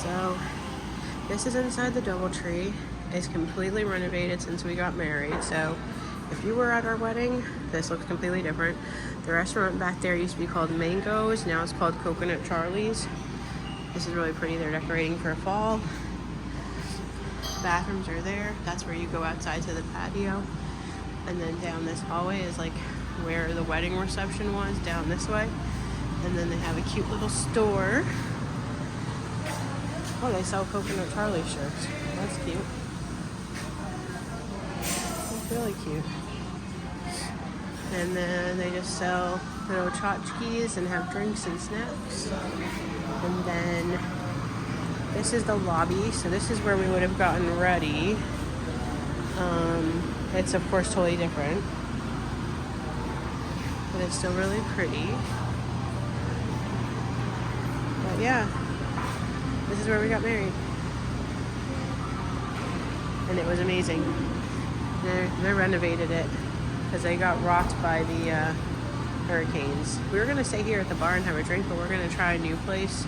So this is inside the Doubletree. It's completely renovated since we got married. So if you were at our wedding, this looks completely different. The restaurant back there used to be called Mangoes. Now it's called Coconut Charlie's. This is really pretty. They're decorating for fall. Bathrooms are there. That's where you go outside to the patio. And then down this hallway is like where the wedding reception was, down this way. And then they have a cute little store. Oh, they sell Coconut Charlie shirts. That's cute. That's really cute. And then they just sell little tchotchkes and have drinks and snacks. And then this is the lobby. So this is where we would have gotten ready. It's of course totally different, but it's still really pretty. But yeah, this is where we got married, and it was amazing. They renovated it because they got rocked by the hurricanes. We were gonna stay here at the bar and have a drink, but we're gonna try a new place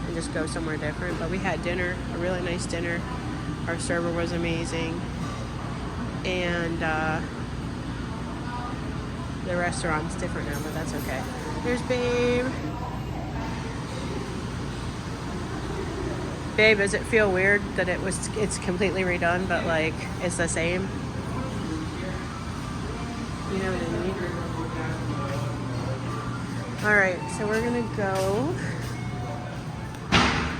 and just go somewhere different. But we had dinner, a really nice dinner. Our server was amazing, and the restaurant's different now, but that's okay. There's Babe. Babe, does it feel weird that it's completely redone, but like it's the same? You know what I mean? All right, so we're gonna go